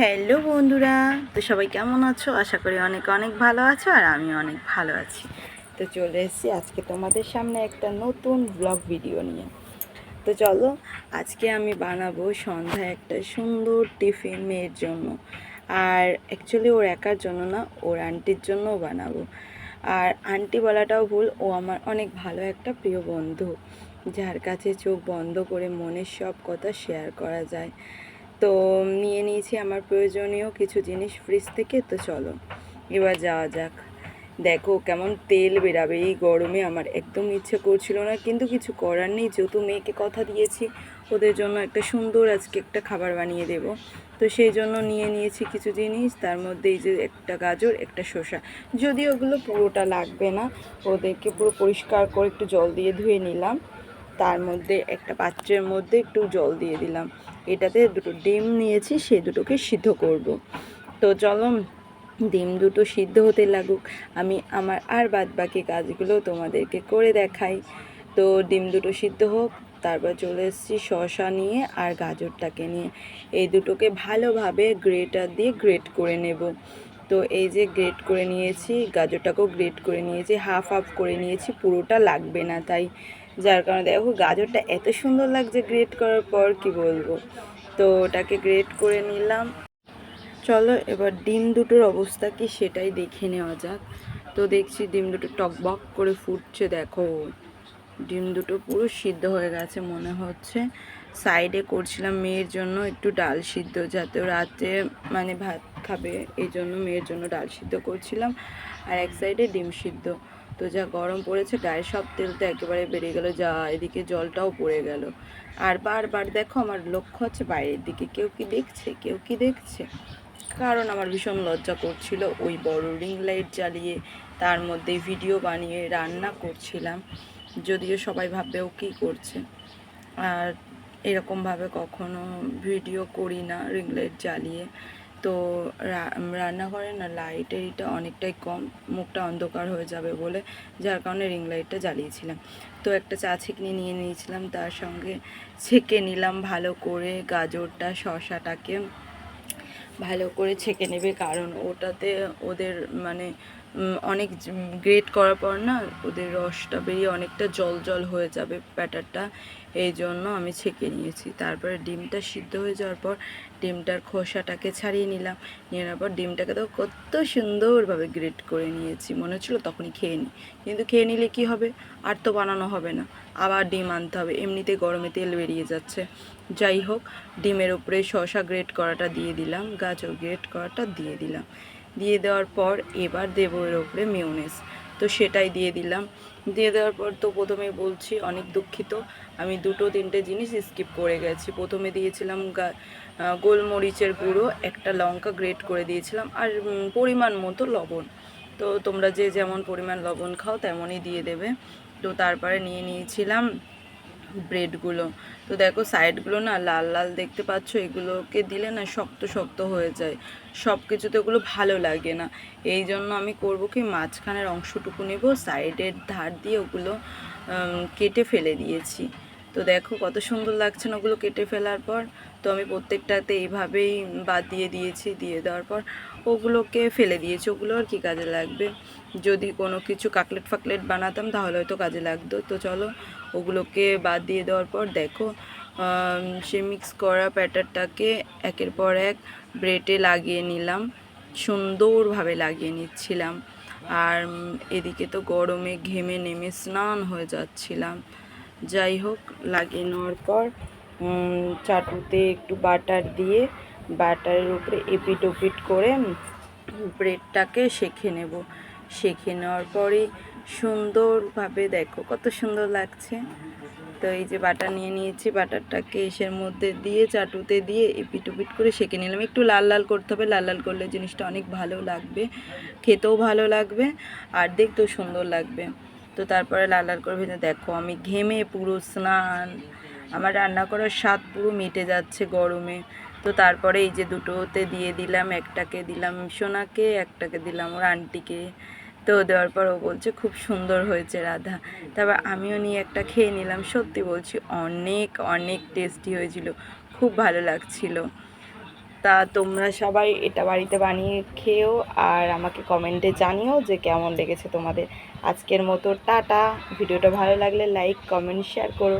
Hello বন্ধুরা, তো সবাই কেমন আছো? আশা করি অনেক অনেক ভালো আছো, আর আমি অনেক ভালো আছি। তো চলে এসেছি আজকে তোমাদের সামনে একটা নতুন ব্লগ ভিডিও নিয়ে। তো চলো, আজকে আমি বানাবো সন্ধ্যায় একটা সুন্দর টিফিন মেয়ের জন্য। আর অ্যাকচুয়ালি ওর একার জন্য না, ওর আন্টির জন্যও বানাবো। আর আন্টি বলাটাও ভুল, ও আমার অনেক ভালো একটা প্রিয় বন্ধু, যার কাছে চোখ বন্ধ করে মনের সব কথা শেয়ার করা যায়। তো নিয়ে নিয়েছি আমার প্রয়োজনীয় কিছু জিনিস ফ্রিজ থেকে। তো চলো এবার যাওয়া যাক। দেখো কেমন তেল বেরাবে এই গরমে, আমার একদম ইচ্ছে করছিল না, কিন্তু কিছু করার নেই, যেহেতু মেয়েকে কথা দিয়েছি ওদের জন্য একটা সুন্দর আজকে একটা খাবার বানিয়ে দেব। তো সেই জন্য নিয়ে নিয়েছি কিছু জিনিস, তার মধ্যে এই যে একটা গাজর, একটা শসা। যদি ওগুলো পুরোটা লাগবে না, ওদেরকে পুরো পরিষ্কার করে একটু জল দিয়ে ধুয়ে নিলাম। তার মধ্যে একটা পাত্রের মধ্যে একটু জল দিয়ে দিলাম। এটাতে দুটো ডিম নিয়েছি, সেই দুটোকে সিদ্ধ করব। তো চলো ডিম দুটো সিদ্ধ হতে লাগুক, আমি আমার আর বাদ বাকি কাজগুলো তোমাদেরকে করে দেখাই। তো ডিম দুটো সিদ্ধ হোক, তারপর চলে এসেছি শসা নিয়ে আর গাজরটাকে নিয়ে। এই দুটোকে ভালোভাবে গ্রেটার দিয়ে গ্রেট করে নেব। তো এই যে গ্রেট করে নিয়েছি, গাজরটাকেও গ্রেট করে নিয়েছি, হাফ হাফ করে নিয়েছি, পুরোটা লাগবে না তাই। যার কারণে দেখো গাজরটা এত সুন্দর লাগছে গ্রেট করার পর, কি বলবো। তো ওটাকে গ্রেট করে নিলাম। চলো এবার ডিম দুটোর অবস্থা কি সেটাই দেখে নেওয়া যাক। তো দেখছি ডিম দুটো টকবক করে ফুটছে, দেখো ডিম দুটো পুরো সিদ্ধ হয়ে গেছে মনে হচ্ছে। সাইডে করছিলাম মেয়ের জন্য একটু ডাল সিদ্ধ, যাতে ও রাতে মানে ভাত খাবে, এই জন্য মেয়ের জন্য ডাল সিদ্ধ করছিলাম। আর এক সাইডে ডিম সিদ্ধ। তো যা গরম পড়েছে, গায়ে সব তেলটা একেবারে বেরিয়ে গেল, যা এদিকে জলটাও পড়ে গেল। আর বারবার দেখো আমার লক্ষ্য হচ্ছে বাইরের দিকে, কেউ কি দেখছে, কেউ কি দেখছে। কারণ আমার ভীষণ লজ্জা করছিল ওই বড় রিং লাইট জ্বালিয়ে তার মধ্যে ভিডিও বানিয়ে রান্না করছিলাম। যদিও সবাই ভাববে ও কী করছে, আর এরকমভাবে কখনো ভিডিও করি না রিং লাইট জ্বালিয়ে। তো রান্নাঘরে না লাইটের এটা অনেকটাই কম, মুখটা অন্ধকার হয়ে যাবে বলে, যার কারণে রিং লাইটটা জ্বালিয়েছিলাম। তো একটা চা ছেঁকনি নিয়ে নিয়েছিলাম, তার সঙ্গে ছেঁকে নিলাম ভালো করে গাজরটা, শসাটাকে ভালো করে ছেঁকে নেবে, কারণ ওটাতে ওদের মানে অনেক গ্রেট করার পর না ওদের রসটা বেরিয়ে অনেকটা জল জল হয়ে যাবে ব্যাটারটা, এই জন্য আমি ছেঁকে নিয়েছি। তারপরে ডিমটা সিদ্ধ হয়ে যাওয়ার পর ডিমটার খোসাটাকে ছাড়িয়ে নিলাম। নিয়ে নেওয়ার পর ডিমটাকে তো কত সুন্দরভাবে গ্রেট করে নিয়েছি, মনে হচ্ছিলো তখনই খেয়ে নিই, কিন্তু খেয়ে নিলে কী হবে, আর তো বানানো হবে না, আবার ডিম আনতে হবে, এমনিতেই গরমে তেল বেরিয়ে যাচ্ছে। যাই হোক, ডিমের উপরে শসা গ্রেট করাটা দিয়ে দিলাম, গাজর গ্রেট করাটা দিয়ে দিলাম। দিয়ে দেওয়ার পর এবার দেবো এর উপরে মিউনিস। তো সেটাই দিয়ে দিলাম। দিয়ে দেওয়ার পর তো প্রথমে বলছি অনেক দুঃখিত, আমি দুটো তিনটে জিনিস স্কিপ করে গেছি। প্রথমে দিয়েছিলাম গোলমরিচের গুঁড়ো, একটা লঙ্কা গ্রেট করে দিয়েছিলাম, আর পরিমাণ মতো লবণ। তো তোমরা যে যেমন পরিমাণ লবণ খাও তেমনই দিয়ে দেবে। তো তারপরে নিয়ে নিয়েছিলাম ব্রেডগুলো। তো দেখো সাইডগুলো না লাল লাল দেখতে পাচ্ছ, এগুলোকে দিলে না শক্ত শক্ত হয়ে যায়, সব কিছুতে ওগুলো ভালো লাগে না। এই জন্য আমি করবো কি, মাঝখানের অংশটুকু নেব, সাইডের ধার দিয়ে ওগুলো কেটে ফেলে দিয়েছি। তো দেখো কত সুন্দর লাগছে না ওগুলো কেটে ফেলার পর। তো আমি প্রত্যেকটাতে এইভাবেই বাদ দিয়ে দিয়েছি, দিয়ে দেওয়ার পর ওগুলোকে ফেলে দিয়েছি। ওগুলো আর কি কাজে লাগবে, যদি কোনো কিছু কাকলেট ফাকলেট বানাতাম তাহলে হয়তো কাজে লাগতো। তো চলো ওগুলোকে বাদ দিয়ে দেওয়ার পর দেখো সে মিক্স করা ব্যাটারটাকে একের পর এক ব্রেডে লাগিয়ে নিলাম, সুন্দরভাবে লাগিয়ে নিচ্ছিলাম। আর এদিকে তো গরমে ঘেমে নেমে স্নান হয়ে যাচ্ছিলাম। যাই হোক, লাগিয়ে নেওয়ার পর চাটুতে একটু বাটার দিয়ে বাটারের উপরে এপিট ওপিট করে ব্রেডটাকে সেঁকে নেব। সেঁকে নেওয়ার পরেই সুন্দরভাবে দেখো কত সুন্দর লাগছে। তো এই যে বাটার নিয়ে নিয়েছি, বাটারটাকে এসের মধ্যে দিয়ে চাটুতে দিয়ে এপিট ওপিট করে সেঁকে নিলাম। একটু লাল লাল করতে হবে, লাল লাল করলে জিনিসটা অনেক ভালো লাগবে, খেতেও ভালো লাগবে আর দেখতেও সুন্দর লাগবে। তো তারপরে লাল লাল করে ভেজে দেখো আমি ঘেমে পুরো স্নান, আমার রান্না করার স্বাদ পুরো মিটে যাচ্ছে গরমে। তো তারপরে এই যে দুটোতে দিয়ে দিলাম, একটাকে দিলাম সোনাকে, একটাকে দিলাম ওর আন্টিকে। তো দেওয়ার পর ও বলছে খুব সুন্দর হয়েছে রাধা। তারপর আমিও নিয়ে একটা খেয়ে নিলাম, সত্যি বলছি অনেক অনেক টেস্টি হয়েছিল, খুব ভালো লাগছিল। তা তোমরা সবাই এটা বাড়িতে বানিয়ে খেও আর আমাকে কমেন্টে জানিও যে কেমন লেগেছে তোমাদের। আজকের মতো টাটা। ভিডিওটা ভালো লাগলে লাইক, কমেন্ট, শেয়ার করো।